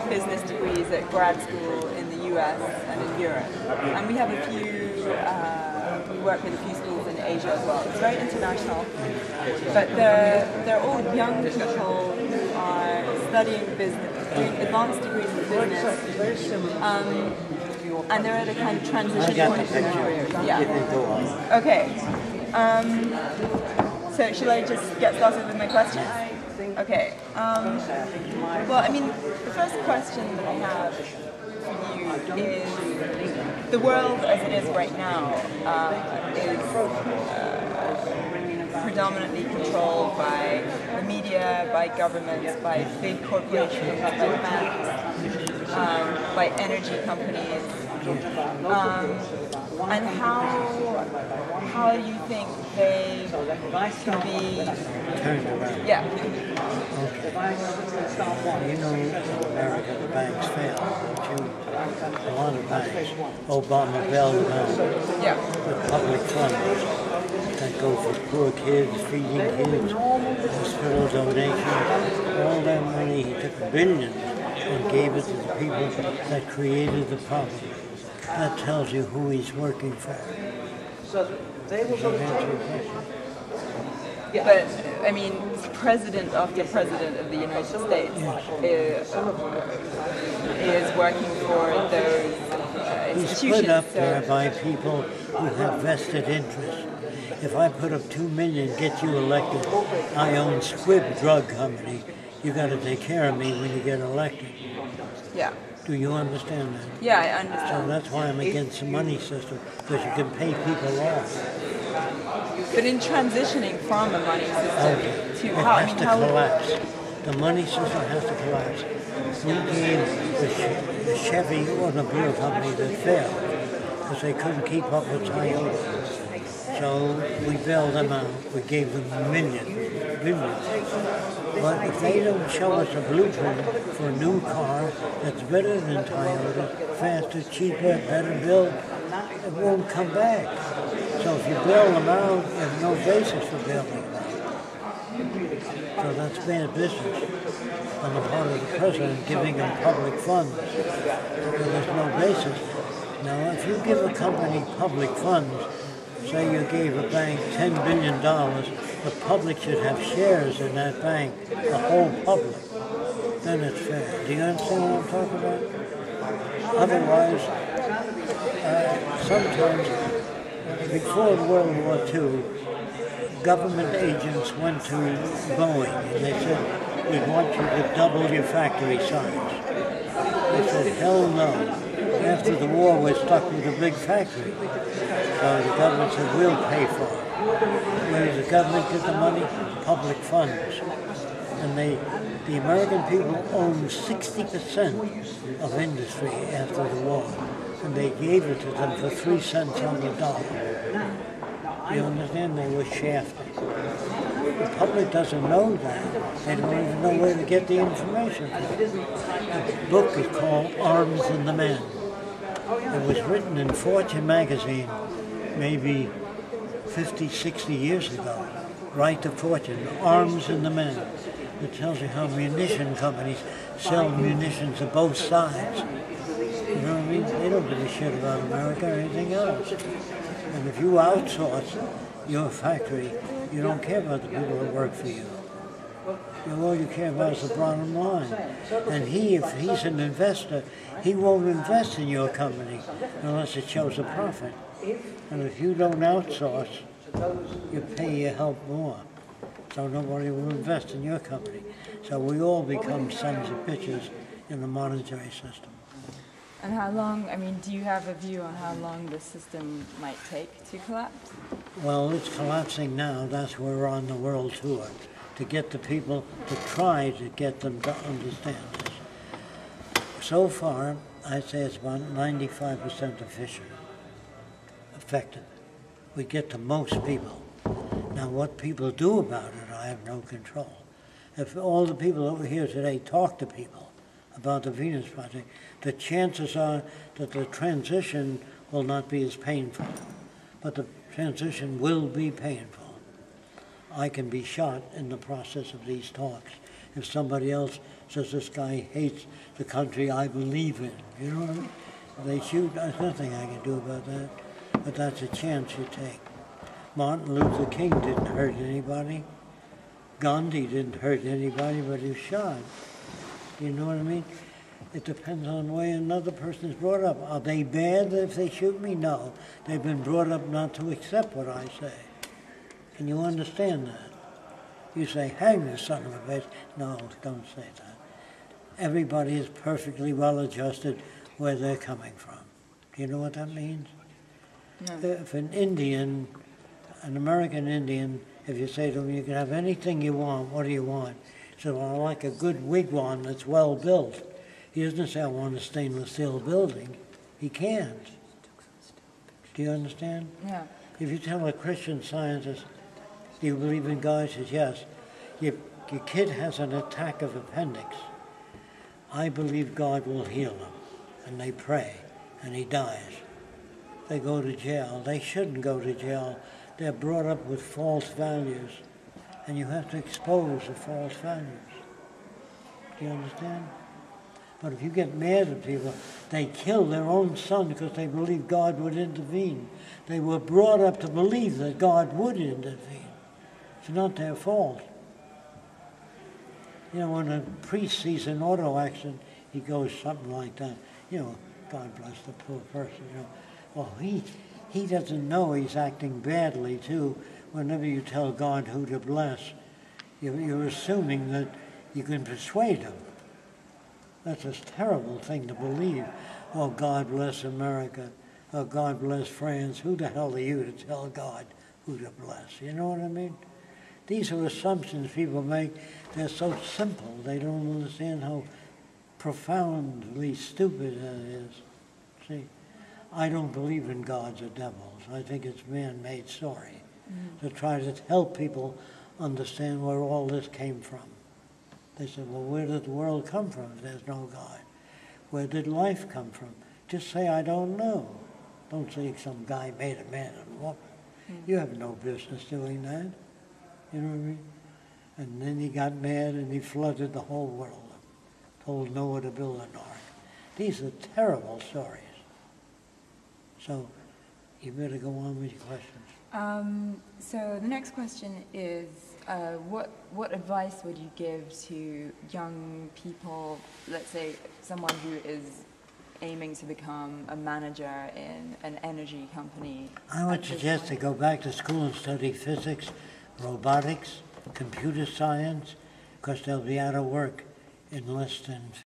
business degrees at grad school in the US and in Europe. And we have a few, we work with a few schools in Asia as well. It's very international. But they're all young people who are studying business, doing advanced degrees in business. And they're at a kind of transition point in their careers. Yeah. Okay. So shall I just get started with my questions? Okay. Well, I mean, the first question that I have for you is the world as it is right now is predominantly controlled by the media, by governments, by big corporations, by banks, by energy companies. And how do you think they can be turned around? Yeah. Okay. You know, in America, the banks fail, don't you? A lot of banks. Obama bailed them out. Yeah. The public funds that go for poor kids, feeding kids, hospital donations, all that money, he took billions and gave it to the people that created the problem. That tells you who he's working for. So they will go But, I mean, president after president of the United States is working for those institutions. He's put up there by people who have vested interest. If I put up $2 million, get you elected, I own Squibb Drug Company, you got to take care of me when you get elected. Yeah. Do you understand that? Yeah, I understand. So that's why I'm against the money system, because you can pay people off. But in transitioning from a money system to It how, has to collapse. The money system has to collapse. We gave the Chevy automobile company that failed because they couldn't keep up with Toyota. So we bailed them out. We gave them billions. But if they don't show us a blueprint for a new car that's better than Toyota, faster, cheaper, better built, it won't come back. So if you bail them out, there's no basis for bailing them out. So that's bad business on the part of the president giving them public funds. So there's no basis. Now, if you give a company public funds, say you gave a bank $10 billion, the public should have shares in that bank, the whole public. Then it's fair. Do you understand what I'm talking about? Otherwise, sometimes, before World War II, government agents went to Boeing and they said, we want you to double your factory size. They said, hell no. After the war, we're stuck with a big factory. So the government said, we'll pay for it. Where does the government get the money? Public funds. And the American people owned 60% of industry after the war. And they gave it to them for 3 cents on the dollar. You understand? They were shafted. The public doesn't know that. They don't even know where to get the information from. The book is called Arms and the Men. It was written in Fortune magazine maybe 50, 60 years ago. Right to Fortune, Arms and the Men. It tells you how munition companies sell munitions to both sides. You know what I mean? They don't give a shit about America or anything else. And if you outsource your factory, you don't care about the people that work for you. All you care about is the bottom line. And if he's an investor, he won't invest in your company unless it shows a profit. And if you don't outsource, you pay your help more. So nobody will invest in your company. So we all become sons of bitches in the monetary system. And how long, I mean, do you have a view on how long the system might take to collapse? Well, it's collapsing now. That's why we're on the world tour, to get the people, to try to get them to understand this. So far, I'd say it's about 95% effective. We get to most people. Now, what people do about it, I have no control. If all the people over here today talk to people about the Venus Project, the chances are that the transition will not be as painful. But the transition will be painful. I can be shot in the process of these talks if somebody else says this guy hates the country I believe in. You know what I mean? If they shoot, there's nothing I can do about that. But that's a chance you take. Martin Luther King didn't hurt anybody. Gandhi didn't hurt anybody, but he was shot. You know what I mean? It depends on the way another person is brought up. Are they bad if they shoot me? No. They've been brought up not to accept what I say. Can you understand that? You say, hang this son of a bitch. No, don't say that. Everybody is perfectly well adjusted where they're coming from. Do you know what that means? No. If an Indian, an American Indian, if you say to him, you can have anything you want, what do you want? He said, well, I like a good wigwam that's well built. He doesn't say, I want a stainless steel building. He can't. Do you understand? Yeah. If you tell a Christian Scientist, do you believe in God? He says, yes. Your kid has an attack of appendix. I believe God will heal him. And they pray, and he dies. They go to jail. They shouldn't go to jail. They're brought up with false values, and you have to expose the false values. Do you understand? But if you get mad at people, they kill their own son because they believe God would intervene. They were brought up to believe that God would intervene. It's not their fault. You know, when a priest sees an auto accident, he goes something like that. You know, God bless the poor person, you know. Well, he doesn't know he's acting badly, too. Whenever you tell God who to bless, you're assuming that you can persuade him. That's a terrible thing to believe. Oh, God bless America. Oh, God bless France. Who the hell are you to tell God who to bless? You know what I mean? These are assumptions people make. They're so simple. They don't understand how profoundly stupid that is. See, I don't believe in gods or devils. I think it's man-made story to try to help people understand where all this came from. They said, well, where did the world come from if there's no God? Where did life come from? Just say, I don't know. Don't say some guy made a man and a woman. You have no business doing that. You know what I mean? And then he got mad and he flooded the whole world, told Noah to build an ark. These are terrible stories. So you better go on with your questions. So the next question is, what advice would you give to young people, let's say someone who is aiming to become a manager in an energy company? I would suggest they go back to school and study physics, robotics, computer science, because they'll be out of work in less than